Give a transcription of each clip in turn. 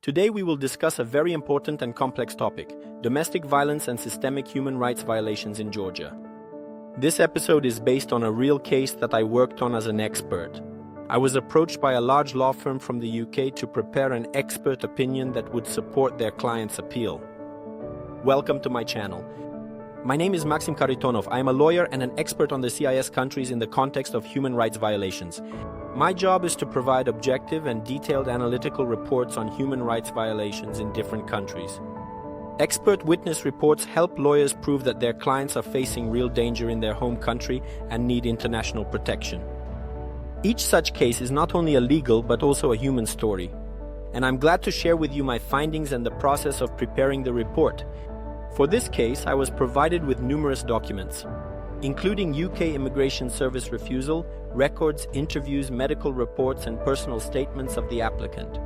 Today we will discuss a very important and complex topic: domestic violence and systemic human rights violations in Georgia. This episode is based on a real case that I worked on as an expert. I was approached by a large law firm from the UK to prepare an expert opinion that would support their client's appeal. Welcome to my channel. My name is Maxim Kharitonov. I am a lawyer and an expert on the CIS countries in the context of human rights violations. My job is to provide objective and detailed analytical reports on human rights violations in different countries. Expert witness reports help lawyers prove that their clients are facing real danger in their home country and need international protection. Each such case is not only a legal but also a human story. And I'm glad to share with you my findings and the process of preparing the report. For this case, I was provided with numerous documents, including UK Immigration Service refusal, records, interviews, medical reports, and personal statements of the applicant.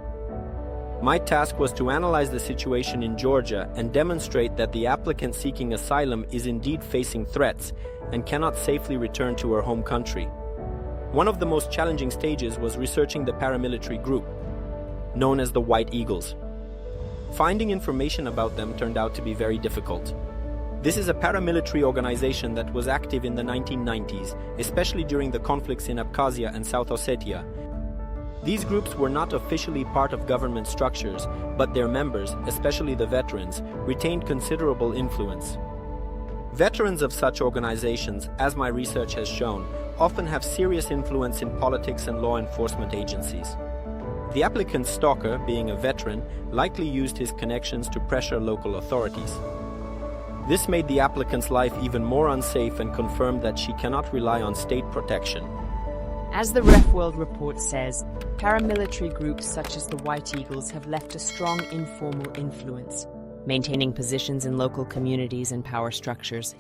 My task was to analyze the situation in Georgia and demonstrate that the applicant seeking asylum is indeed facing threats and cannot safely return to her home country. One of the most challenging stages was researching the paramilitary group, known as the White Eagles. Finding information about them turned out to be very difficult. This is a paramilitary organization that was active in the 1990s, especially during the conflicts in Abkhazia and South Ossetia. These groups were not officially part of government structures, but their members, especially the veterans, retained considerable influence. Veterans of such organizations, as my research has shown, often have serious influence in politics and law enforcement agencies. The applicant's stalker, being a veteran, likely used his connections to pressure local authorities. This made the applicant's life even more unsafe and confirmed that she cannot rely on state protection. As the RefWorld report says, paramilitary groups such as the White Eagles have left a strong informal influence, maintaining positions in local communities and power structures.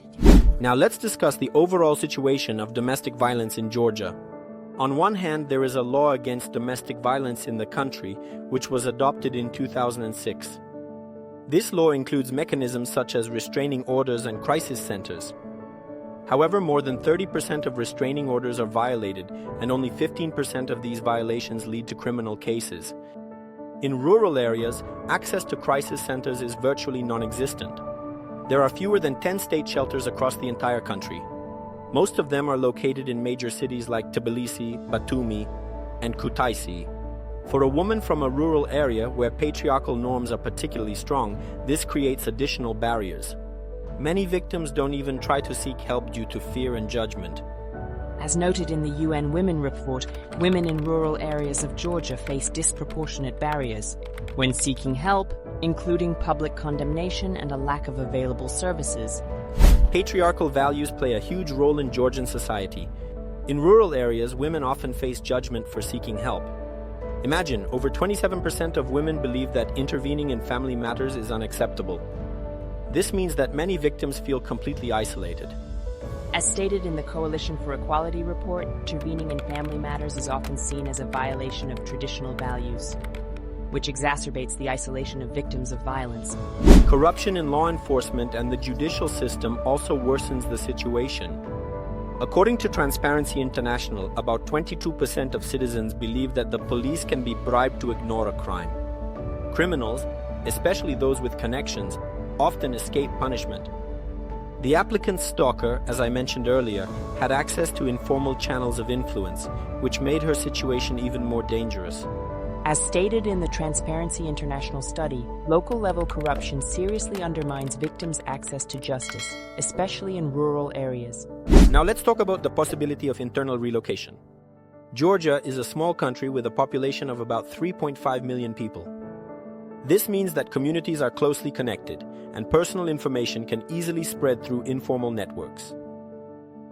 Now let's discuss the overall situation of domestic violence in Georgia. On one hand, there is a law against domestic violence in the country, which was adopted in 2006. This law includes mechanisms such as restraining orders and crisis centers. However, more than 30% of restraining orders are violated, and only 15% of these violations lead to criminal cases. In rural areas, access to crisis centers is virtually non-existent. There are fewer than 10 state shelters across the entire country. Most of them are located in major cities like Tbilisi, Batumi, and Kutaisi. For a woman from a rural area where patriarchal norms are particularly strong, this creates additional barriers. Many victims don't even try to seek help due to fear and judgment. As noted in the UN Women report, women in rural areas of Georgia face disproportionate barriers when seeking help, including public condemnation and a lack of available services. Patriarchal values play a huge role in Georgian society. In rural areas, women often face judgment for seeking help. Imagine, over 27% of women believe that intervening in family matters is unacceptable. This means that many victims feel completely isolated. As stated in the Coalition for Equality report, intervening in family matters is often seen as a violation of traditional values, which exacerbates the isolation of victims of violence. Corruption in law enforcement and the judicial system also worsens the situation. According to Transparency International, about 22% of citizens believe that the police can be bribed to ignore a crime. Criminals, especially those with connections, often escape punishment. The applicant's stalker, as I mentioned earlier, had access to informal channels of influence, which made her situation even more dangerous. As stated in the Transparency International study, local-level corruption seriously undermines victims' access to justice, especially in rural areas. Now let's talk about the possibility of internal relocation. Georgia is a small country with a population of about 3.5 million people. This means that communities are closely connected, and personal information can easily spread through informal networks.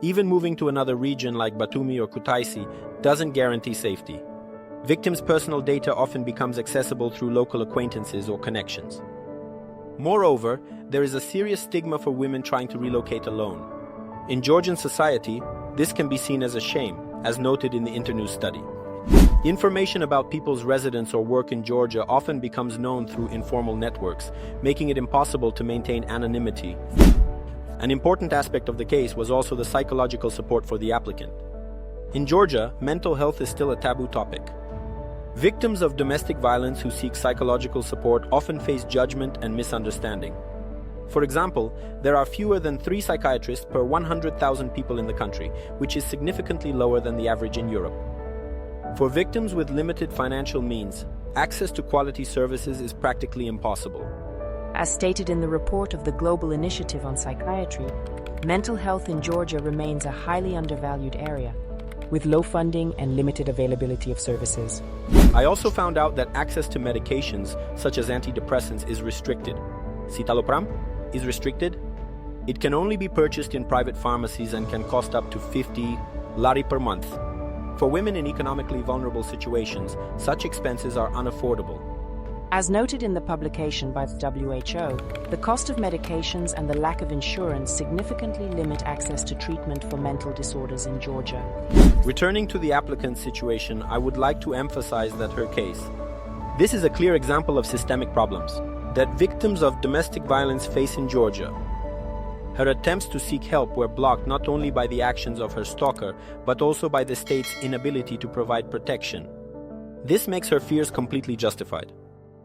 Even moving to another region like Batumi or Kutaisi doesn't guarantee safety. Victims' personal data often becomes accessible through local acquaintances or connections. Moreover, there is a serious stigma for women trying to relocate alone. In Georgian society, this can be seen as a shame, as noted in the Internews study. Information about people's residence or work in Georgia often becomes known through informal networks, making it impossible to maintain anonymity. An important aspect of the case was also the psychological support for the applicant. In Georgia, mental health is still a taboo topic. Victims of domestic violence who seek psychological support often face judgment and misunderstanding. For example, there are fewer than 3 psychiatrists per 100,000 people in the country, which is significantly lower than the average in Europe. For victims with limited financial means, access to quality services is practically impossible. As stated in the report of the Global Initiative on Psychiatry, mental health in Georgia remains a highly undervalued area, with low funding and limited availability of services. I also found out that access to medications, such as antidepressants, is restricted. Citalopram is restricted. It can only be purchased in private pharmacies and can cost up to 50 lari per month. For women in economically vulnerable situations, such expenses are unaffordable. As noted in the publication by the WHO, the cost of medications and the lack of insurance significantly limit access to treatment for mental disorders in Georgia. Returning to the applicant's situation, I would like to emphasize that her case. This is a clear example of systemic problems that victims of domestic violence face in Georgia. Her attempts to seek help were blocked not only by the actions of her stalker, but also by the state's inability to provide protection. This makes her fears completely justified.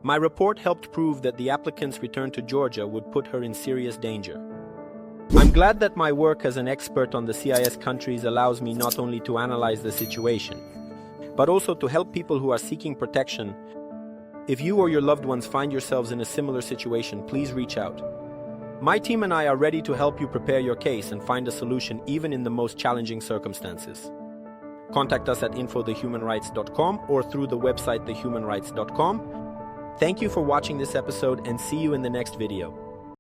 My report helped prove that the applicant's return to Georgia would put her in serious danger. I'm glad that my work as an expert on the CIS countries allows me not only to analyze the situation, but also to help people who are seeking protection. If you or your loved ones find yourselves in a similar situation, please reach out. My team and I are ready to help you prepare your case and find a solution even in the most challenging circumstances. Contact us at info.thehumanrights.com or through the website thehumanrights.com. Thank you for watching this episode and see you in the next video.